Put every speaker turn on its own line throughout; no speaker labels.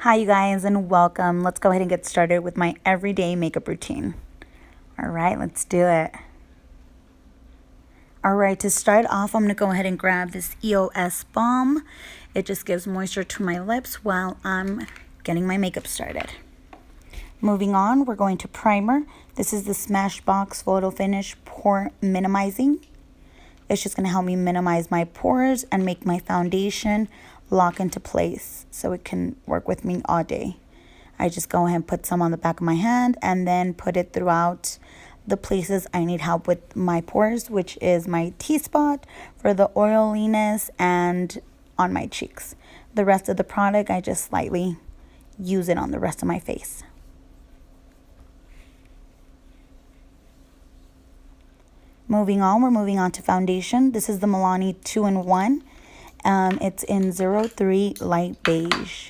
Hi you guys and welcome. Let's go ahead and get started with my everyday makeup routine. All right, let's do it. All right, to start off, I'm going to go ahead and grab this EOS balm. It just gives moisture to my lips while I'm getting my makeup started. Moving on, we're going to primer. This is the Smashbox Photo Finish Pore Minimizing. It's just going to help me minimize my pores and make my foundation lock into place so it can work with me all day. I just go ahead and put some on the back of my hand and then put it throughout the places I need help with my pores, which is my T-spot for the oiliness and on my cheeks. The rest of the product, I just slightly use it on the rest of my face. Moving on, we're moving on to foundation. This is the Milani 2-in-1. It's in 03 Light Beige.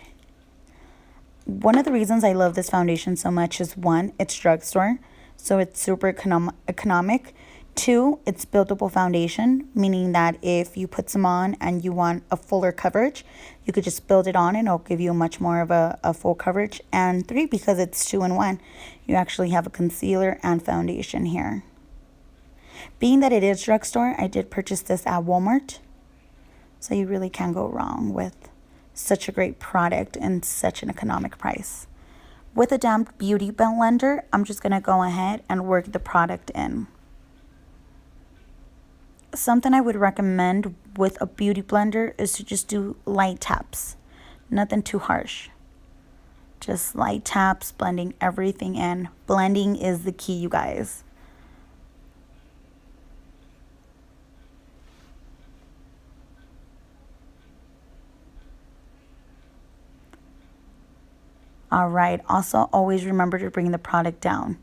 One of the reasons I love this foundation so much is one, it's drugstore, so it's super economic. Two, it's buildable foundation, meaning that if you put some on and you want a fuller coverage, you could just build it on and it'll give you much more of a full coverage. And three, because it's 2-in-1, you actually have a concealer and foundation here. Being that it is drugstore, I did purchase this at Walmart. So you really can't go wrong with such a great product and such an economic price. With a damp beauty blender, I'm just going to go ahead and work the product in. Something I would recommend with a beauty blender is to just do light taps. Nothing too harsh. Just light taps, blending everything in. Blending is the key, you guys. All right, also always remember to bring the product down.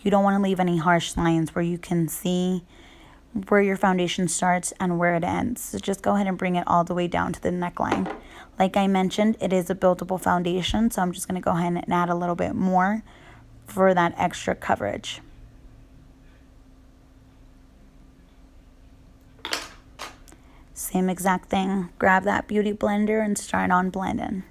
You don't want to leave any harsh lines where you can see where your foundation starts and where it ends. So just go ahead and bring it all the way down to the neckline. Like I mentioned, it is a buildable foundation, so I'm just going to go ahead and add a little bit more for that extra coverage. Same exact thing. Grab that beauty blender and start on blending.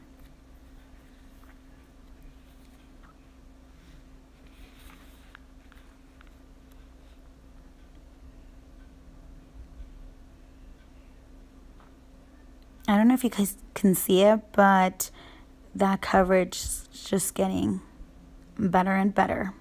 I don't know if you guys can see it, but that coverage is just getting better and better.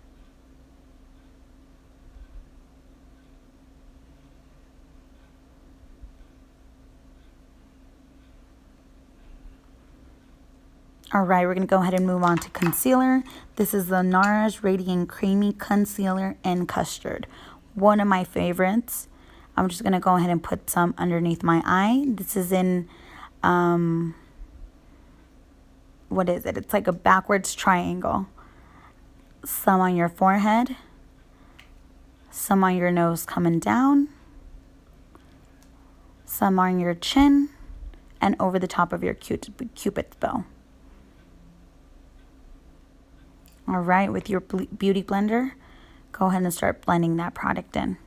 All right, we're going to go ahead and move on to concealer. This is the NARS Radiant Creamy Concealer in Custard. One of my favorites. I'm just going to go ahead and put some underneath my eye. This is in what is it? It's like a backwards triangle. Some on your forehead, some on your nose coming down, some on your chin, and over the top of your cupid's bow. All right, with your beauty blender, go ahead and start blending that product in.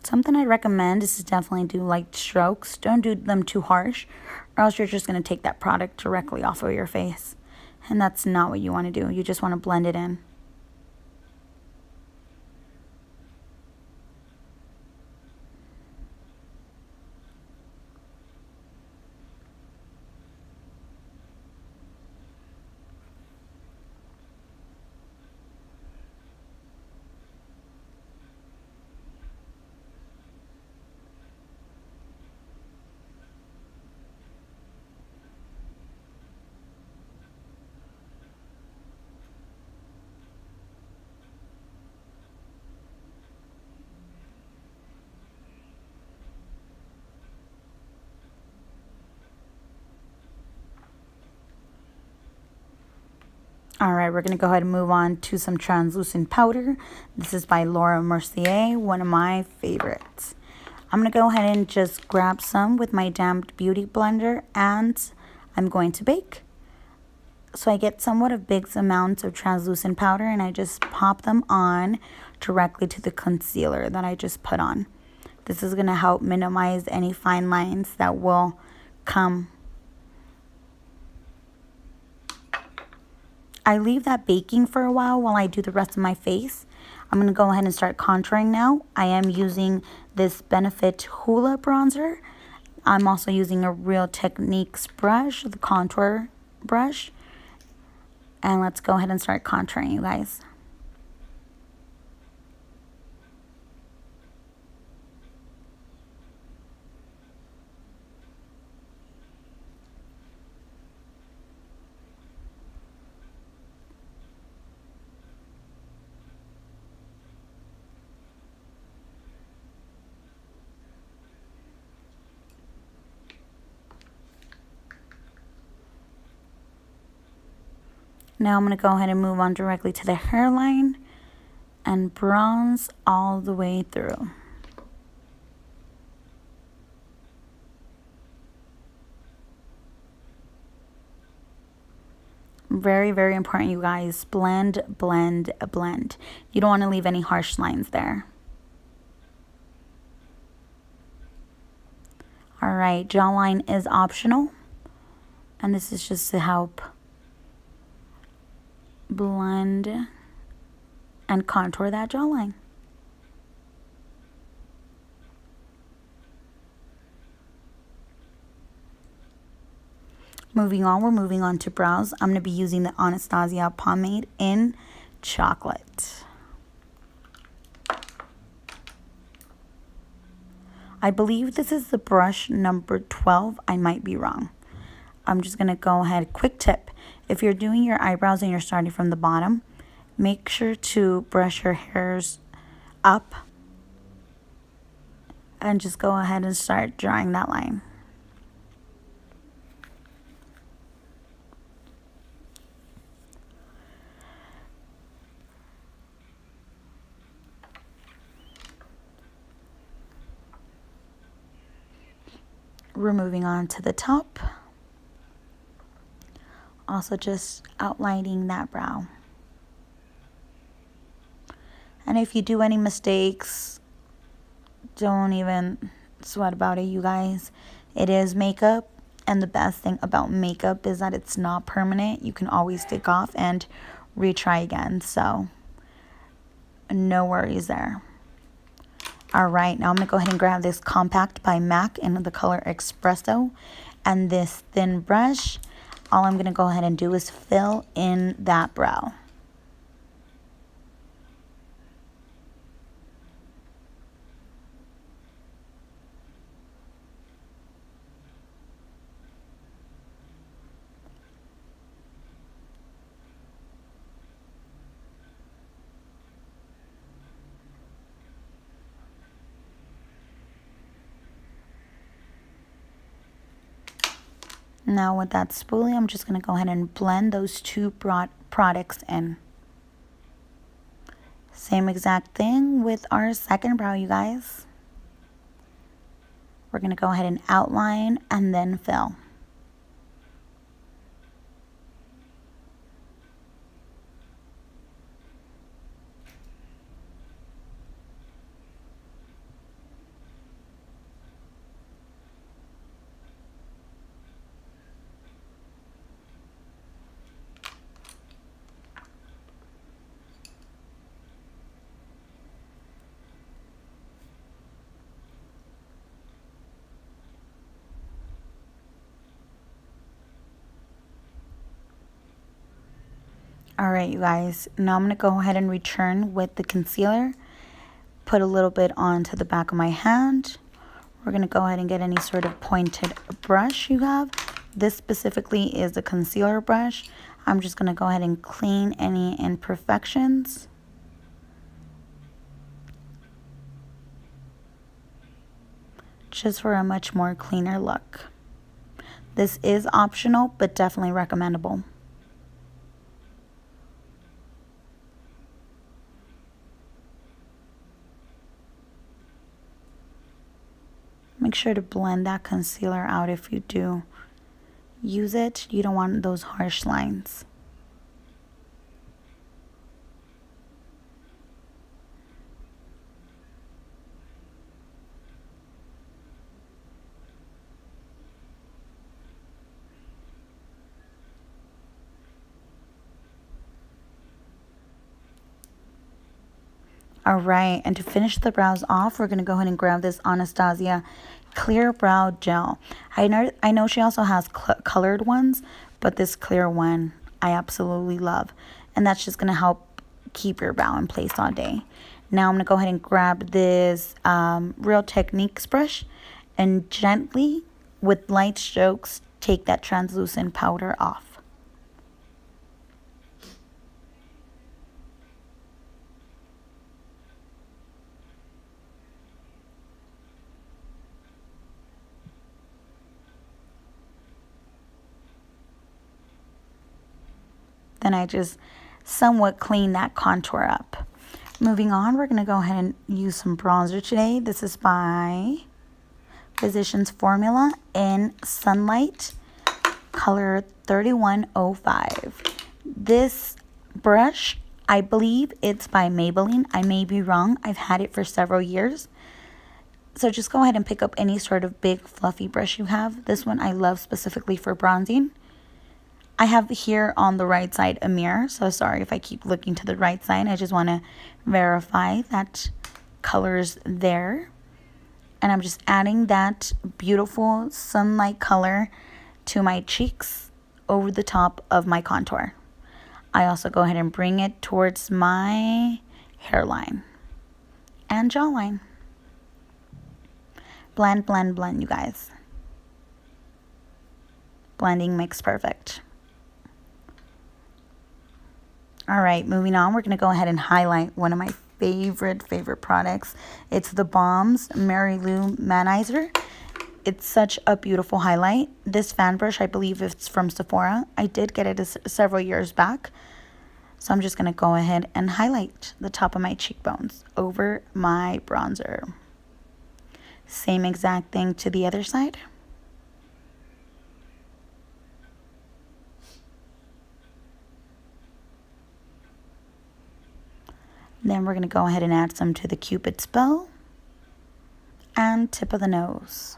Something I recommend is to definitely do light strokes. Don't do them too harsh, or else you're just going to take that product directly off of your face. And that's not what you want to do. You just want to blend it in. All right, we're going to go ahead and move on to some translucent powder. This is by Laura Mercier, one of my favorites. I'm going to go ahead and just grab some with my damp beauty blender and I'm going to bake. So I get somewhat of big amounts of translucent powder, and I just pop them on directly to the concealer that I just put on. This is going to help minimize any fine lines that will come. I leave that baking for a while I do the rest of my face. I'm going to go ahead and start contouring now. I am using this Benefit Hoola bronzer. I'm also using a Real Techniques brush, the contour brush. And let's go ahead and start contouring, you guys. Now I'm going to go ahead and move on directly to the hairline and bronze all the way through. Very, very important, you guys. Blend, blend, blend. You don't want to leave any harsh lines there. All right, jawline is optional. And this is just to help blend and contour that jawline. Moving on, we're moving on to brows. I'm going to be using the Anastasia pomade in chocolate. I believe this is the brush number 12. I might be wrong. I'm just going to go ahead. Quick tip. If you're doing your eyebrows and you're starting from the bottom, make sure to brush your hairs up and just go ahead and start drawing that line. We're moving on to the top. Also just outlining that brow. And if you do any mistakes, don't even sweat about it, you guys. It is makeup, and the best thing about makeup is that it's not permanent. You can always take off and retry again, so no worries there. All right, now I'm going to go ahead and grab this compact by MAC in the color Espresso and this thin brush. All I'm going to go ahead and do is fill in that brow. Now with that spoolie, I'm just going to go ahead and blend those two products in. Same exact thing with our second brow, you guys. We're going to go ahead and outline and then fill. All right, you guys, now I'm going to go ahead and return with the concealer. Put a little bit onto the back of my hand. We're going to go ahead and get any sort of pointed brush you have. This specifically is a concealer brush. I'm just going to go ahead and clean any imperfections. Just for a much more cleaner look. This is optional, but definitely recommendable. Make sure to blend that concealer out if you do use it. You don't want those harsh lines. All right, and to finish the brows off, we're going to go ahead and grab this Anastasia Clear Brow Gel. I know she also has colored ones, but this clear one I absolutely love. And that's just going to help keep your brow in place all day. Now I'm going to go ahead and grab this Real Techniques brush and gently, with light strokes, take that translucent powder off. Then I just somewhat clean that contour up. Moving on, we're going to go ahead and use some bronzer today. This is by Physicians Formula in Sunlight, color 3105. This brush, I believe it's by Maybelline. I may be wrong. I've had it for several years. So just go ahead and pick up any sort of big fluffy brush you have. This one I love specifically for bronzing. I have here on the right side a mirror, so sorry if I keep looking to the right side. I just want to verify that color's there. And I'm just adding that beautiful sunlight color to my cheeks over the top of my contour. I also go ahead and bring it towards my hairline and jawline. Blend, blend, blend, you guys. Blending makes perfect. All right, moving on, we're going to go ahead and highlight one of my favorite products. It's the Balm's Mary Lou Manizer. It's such a beautiful highlight. This fan brush, I believe it's from Sephora. I did get it several years back. So I'm just going to go ahead and highlight the top of my cheekbones over my bronzer. Same exact thing to the other side. Then we're going to go ahead and add some to the Cupid's bow and tip of the nose.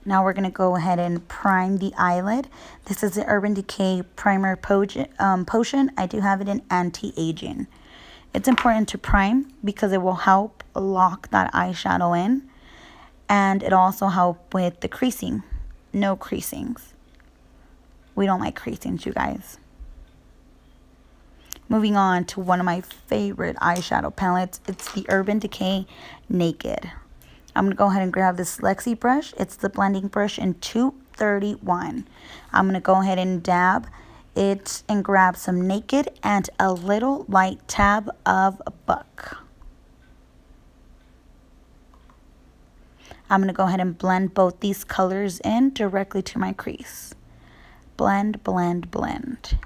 Now we're going to go ahead and prime the eyelid. This is the Urban Decay Primer Potion. I do have it in anti-aging. It's important to prime because it will help lock that eyeshadow in. And it also help with the creasing. No creasings. We don't like creasings, you guys. Moving on to one of my favorite eyeshadow palettes. It's the Urban Decay Naked. I'm going to go ahead and grab this Lexi brush. It's the blending brush in 231. I'm going to go ahead and dab it and grab some Naked and a little light tab of Buck. I'm going to go ahead and blend both these colors in directly to my crease. Blend, blend, blend.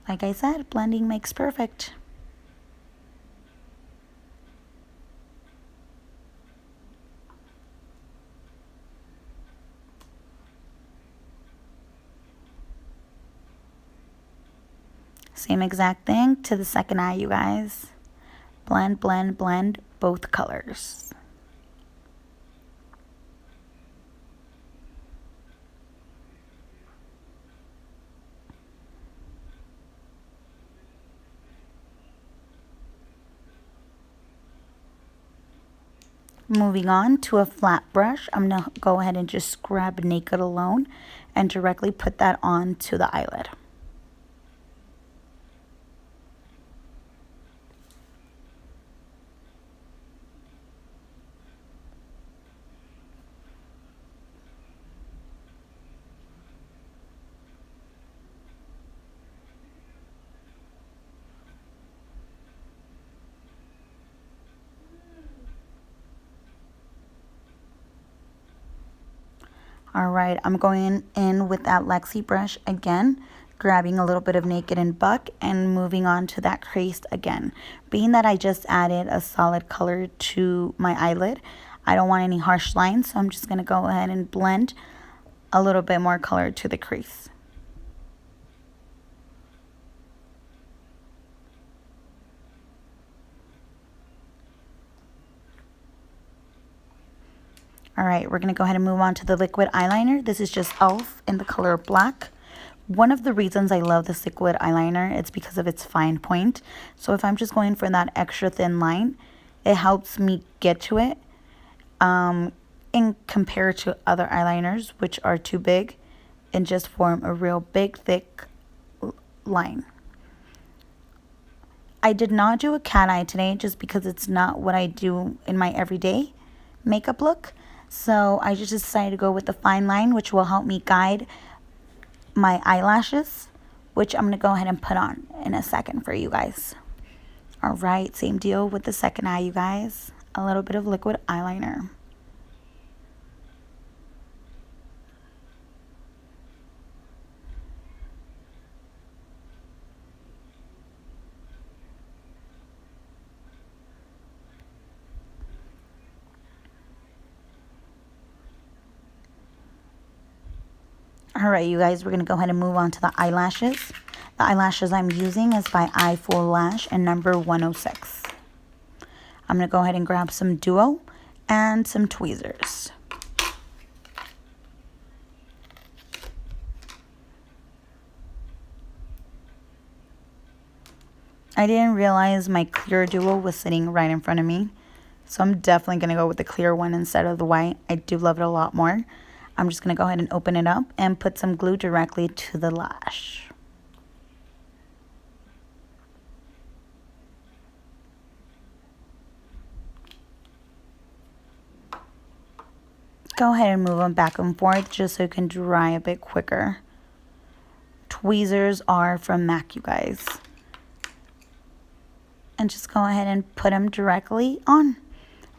Like I said, blending makes perfect. Same exact thing to the second eye, you guys. Blend, blend, blend both colors. Moving on to a flat brush, I'm going to go ahead and just grab Naked alone and directly put that onto the eyelid. All right, I'm going in with that Lexi brush again, grabbing a little bit of Naked and Buck and moving on to that crease again. Being that I just added a solid color to my eyelid, I don't want any harsh lines, so I'm just going to go ahead and blend a little bit more color to the crease. All right, we're going to go ahead and move on to the liquid eyeliner. This is just e.l.f. in the color black. One of the reasons I love this liquid eyeliner, it's because of its fine point. So if I'm just going for that extra thin line, it helps me get to it in compared to other eyeliners, which are too big and just form a real big, thick line. I did not do a cat eye today just because it's not what I do in my everyday makeup look. So I just decided to go with the fine line, which will help me guide my eyelashes, which I'm going to go ahead and put on in a second for you guys. All right, same deal with the second eye, you guys. A little bit of liquid eyeliner. All right, you guys, we're going to go ahead and move on to the eyelashes. The eyelashes I'm using is by Eye Full Lash and number 106. I'm going to go ahead and grab some Duo and some tweezers. I didn't realize my clear Duo was sitting right in front of me. So I'm definitely going to go with the clear one instead of the white. I do love it a lot more. I'm just going to go ahead and open it up and put some glue directly to the lash. Go ahead and move them back and forth just so it can dry a bit quicker. Tweezers are from MAC, you guys. And just go ahead and put them directly on.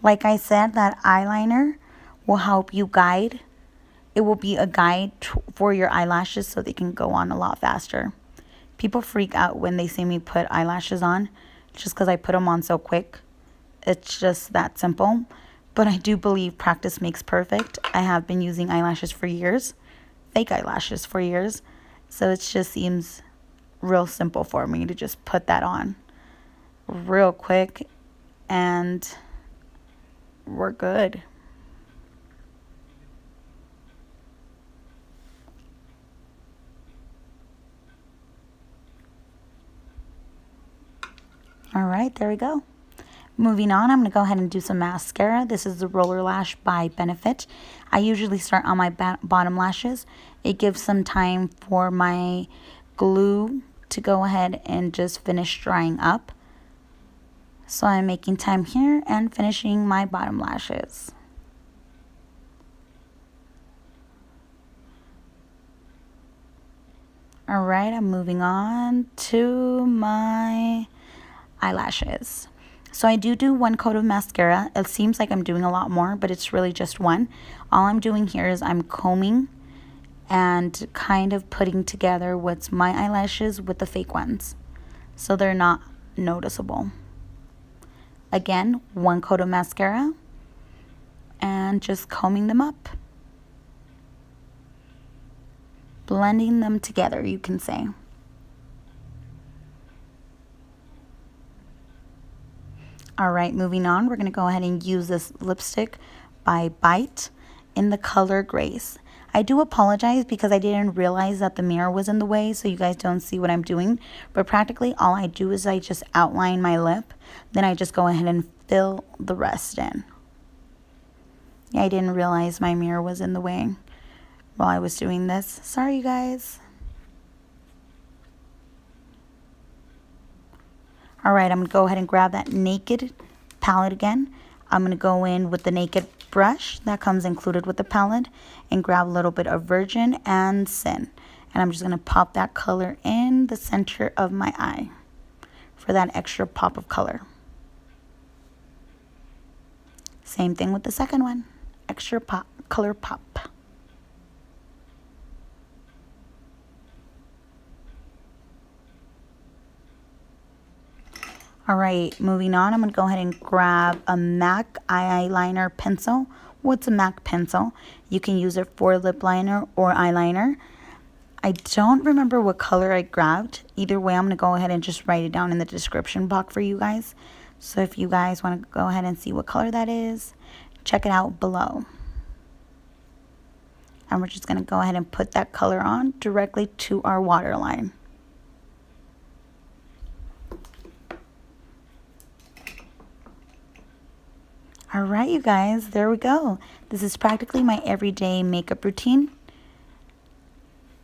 Like I said, that eyeliner will help you guide. It will be a guide for your eyelashes so they can go on a lot faster. People freak out when they see me put eyelashes on just because I put them on so quick. It's just that simple. But I do believe practice makes perfect. I have been using eyelashes for years, fake eyelashes for years. So it just seems real simple for me to just put that on real quick and we're good. All right, there we go. Moving on, I'm going to go ahead and do some mascara. This is the Roller Lash by Benefit. I usually start on my bottom lashes. It gives some time for my glue to go ahead and just finish drying up. So I'm making time here and finishing my bottom lashes. All right, I'm moving on to my eyelashes. So I do one coat of mascara. It seems like I'm doing a lot more, but it's really just one. All I'm doing here is I'm combing and kind of putting together what's my eyelashes with the fake ones, so they're not noticeable. Again, one coat of mascara and just combing them up. Blending them together, you can say. All right, moving on, we're going to go ahead and use this lipstick by Bite in the color Grace. I do apologize because I didn't realize that the mirror was in the way, so you guys don't see what I'm doing. But practically all I do is I just outline my lip, then I just go ahead and fill the rest in. Yeah, I didn't realize my mirror was in the way while I was doing this. Sorry, you guys. All right, I'm going to go ahead and grab that Naked palette again. I'm going to go in with the Naked brush that comes included with the palette and grab a little bit of Virgin and Sin. And I'm just going to pop that color in the center of my eye for that extra pop of color. Same thing with the second one. Extra pop, color pop. All right, moving on, I'm going to go ahead and grab a MAC eyeliner pencil. What's a MAC pencil? You can use it for lip liner or eyeliner. I don't remember what color I grabbed. Either way, I'm going to go ahead and just write it down in the description box for you guys. So if you guys want to go ahead and see what color that is, check it out below. And we're just going to go ahead and put that color on directly to our waterline. All right, you guys, there we go. This is practically my everyday makeup routine.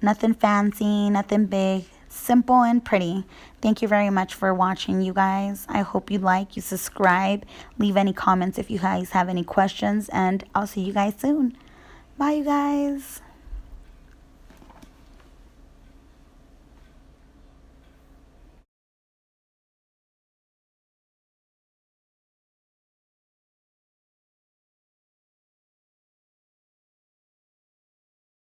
Nothing fancy, nothing big, simple and pretty. Thank you very much for watching, you guys. I hope you like, you subscribe, leave any comments if you guys have any questions, and I'll see you guys soon. Bye, you guys.